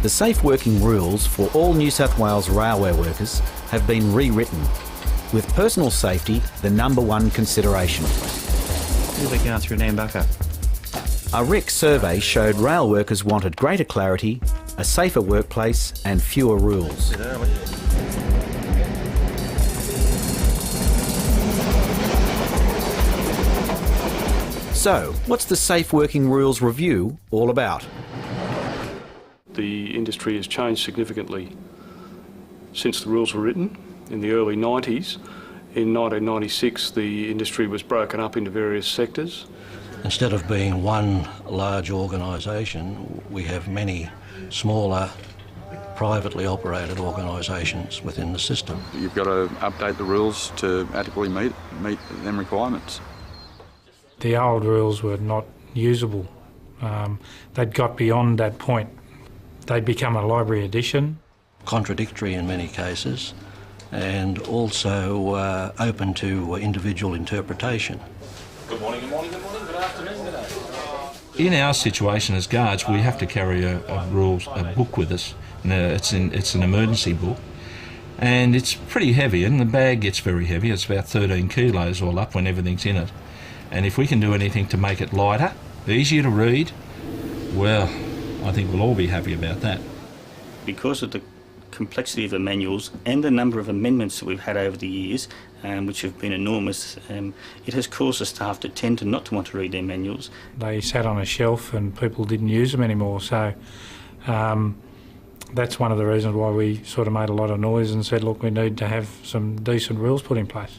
The safe working rules for all New South Wales railway workers have been rewritten, with personal safety the #1 consideration. You'll be going through Nambucca. A RIC survey showed rail workers wanted greater clarity, a safer workplace and fewer rules. So, what's the Safe Working Rules Review all about? The industry has changed significantly since the rules were written in the early 90s. In 1996, the industry was broken up into various sectors. Instead of being one large organisation, we have many smaller, privately operated organisations within the system. You've got to update the rules to adequately meet them requirements. The old rules were not usable. They'd got beyond that point. They'd become a library edition. Contradictory in many cases, and also open to individual interpretation. Good morning, good morning, good morning, good afternoon, good day. In our situation as guards, we have to carry a book with us. It's an emergency book, and it's pretty heavy, and the bag gets very heavy. It's about 13 kilos all up when everything's in it. And if we can do anything to make it lighter, easier to read, well, I think we'll all be happy about that. Because of the complexity of the manuals and the number of amendments that we've had over the years, which have been enormous, it has caused the staff to tend to not to want to read their manuals. They sat on a shelf and people didn't use them anymore, so that's one of the reasons why we sort of made a lot of noise and said, look, we need to have some decent rules put in place.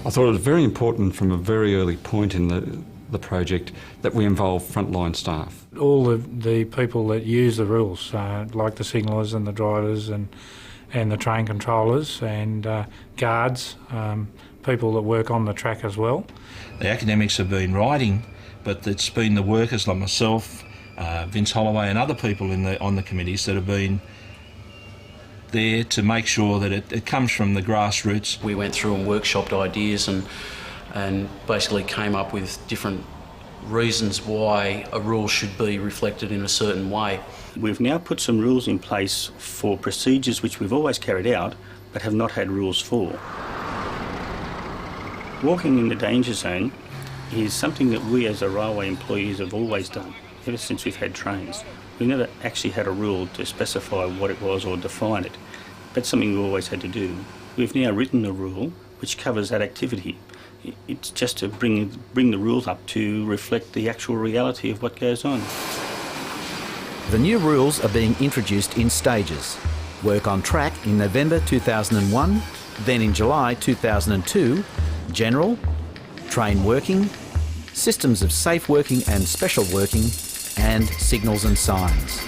I thought it was very important from a very early point in the project that we involve frontline staff. All the people that use the rules, like the signallers and the drivers and the train controllers and guards, people that work on the track as well. The academics have been writing, but it's been the workers like myself, Vince Holloway and other people on the committees that have been there to make sure that it comes from the grassroots. We went through and workshopped ideas and basically came up with different reasons why a rule should be reflected in a certain way. We've now put some rules in place for procedures which we've always carried out but have not had rules for. Walking in the danger zone is something that we as a railway employees have always done ever since we've had trains. We never actually had a rule to specify what it was or define it. That's something we always had to do. We've now written a rule which covers that activity. It's just to bring the rules up to reflect the actual reality of what goes on. The new rules are being introduced in stages. Work on track in November 2001, then in July 2002, general, train working, systems of safe working and special working, and signals and signs.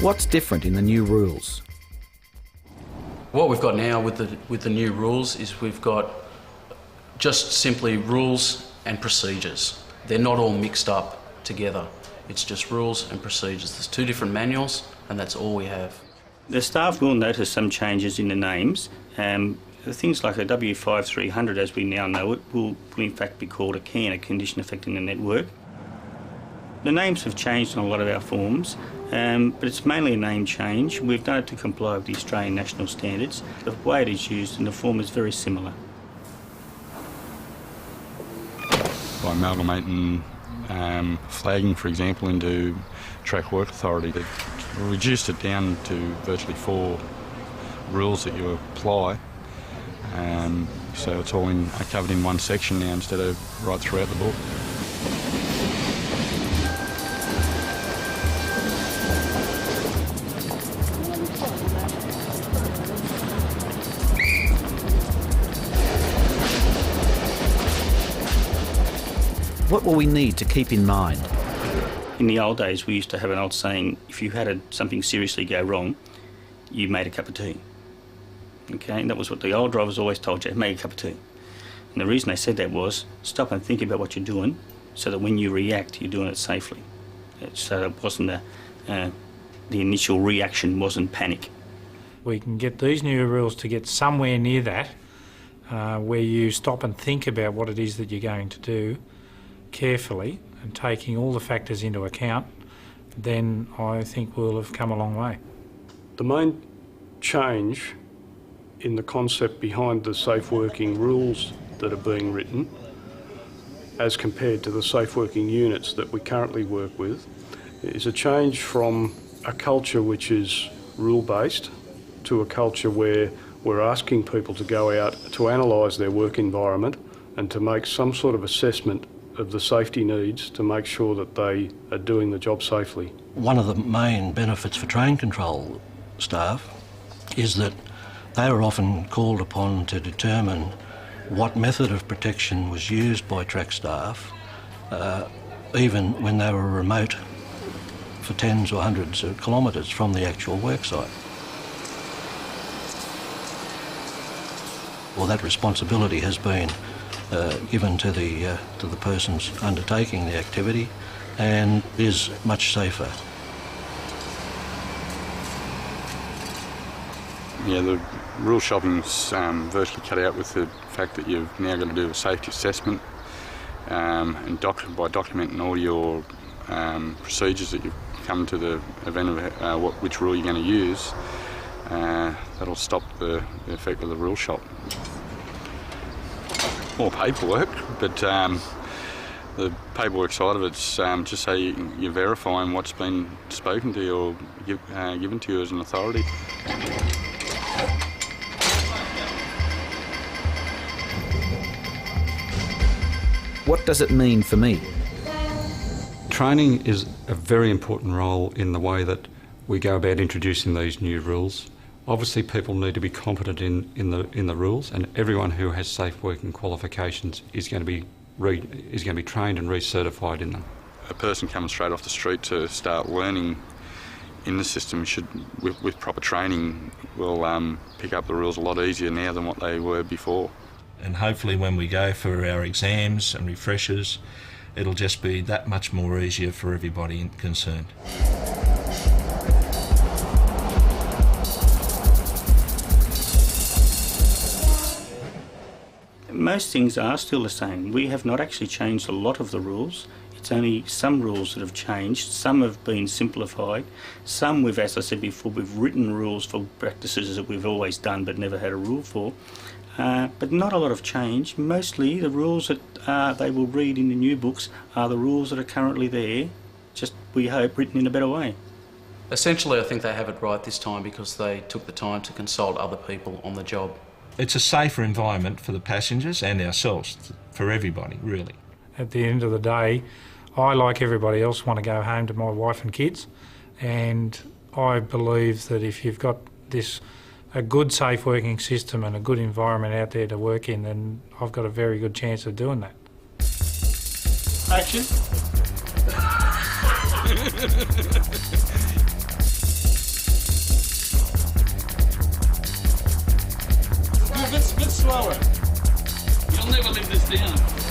What's different in the new rules? What we've got now with the new rules is we've got just simply rules and procedures. They're not all mixed up together. It's just rules and procedures. There's two different manuals and that's all we have. The staff will notice some changes in the names. Things like a W5300, as we now know it, will in fact be called a CAN, a condition affecting the network. The names have changed on a lot of our forms, but it's mainly a name change. We've done it to comply with the Australian national standards. The way it is used in the form is very similar. By amalgamating flagging, for example, into Track Work Authority, they've reduced it down to virtually 4 rules that you apply. So it's all covered in one section now instead of right throughout the book. What will we need to keep in mind? In the old days, we used to have an old saying, if you had something seriously go wrong, you made a cup of tea. Okay, and that was what the old drivers always told you, make a cup of tea. And the reason they said that was, stop and think about what you're doing so that when you react, you're doing it safely. So it wasn't the initial reaction wasn't panic. We can get these new rules to get somewhere near that, where you stop and think about what it is that you're going to do carefully and taking all the factors into account, then I think we'll have come a long way. The main change in the concept behind the safe working rules that are being written, as compared to the safe working units that we currently work with, is a change from a culture which is rule-based to a culture where we're asking people to go out to analyse their work environment and to make some sort of assessment of the safety needs to make sure that they are doing the job safely. One of the main benefits for train control staff is that they were often called upon to determine what method of protection was used by track staff, even when they were remote for tens or hundreds of kilometres from the actual worksite. Well, that responsibility has been given to the persons undertaking the activity and is much safer. Yeah, the rule shopping's virtually cut out with the fact that you've now got to do a safety assessment and by documenting all your procedures that you've come to the event of which rule you're going to use, that'll stop the effect of the rule shop. More paperwork, but the paperwork side of it's just so you're verifying what's been spoken to you or given to you as an authority. What does it mean for me? Training is a very important role in the way that we go about introducing these new rules. Obviously, people need to be competent in the rules, and everyone who has safe working qualifications is going to be trained and recertified in them. A person coming straight off the street to start learning in the system should, with proper training, will pick up the rules a lot easier now than what they were before. And hopefully when we go for our exams and refreshers, it'll just be that much more easier for everybody concerned. Most things are still the same. We have not actually changed a lot of the rules. It's only some rules that have changed. Some have been simplified. Some we've, as I said before, we've written rules for practices that we've always done but never had a rule for. But not a lot of change. Mostly the rules that they will read in the new books are the rules that are currently there, just, we hope, written in a better way. Essentially, I think they have it right this time because they took the time to consult other people on the job. It's a safer environment for the passengers and ourselves, for everybody, really. At the end of the day, I, like everybody else, want to go home to my wife and kids, and I believe that if you've got a good safe working system and a good environment out there to work in, then I've got a very good chance of doing that. Action. A bit slower. You'll never live this down.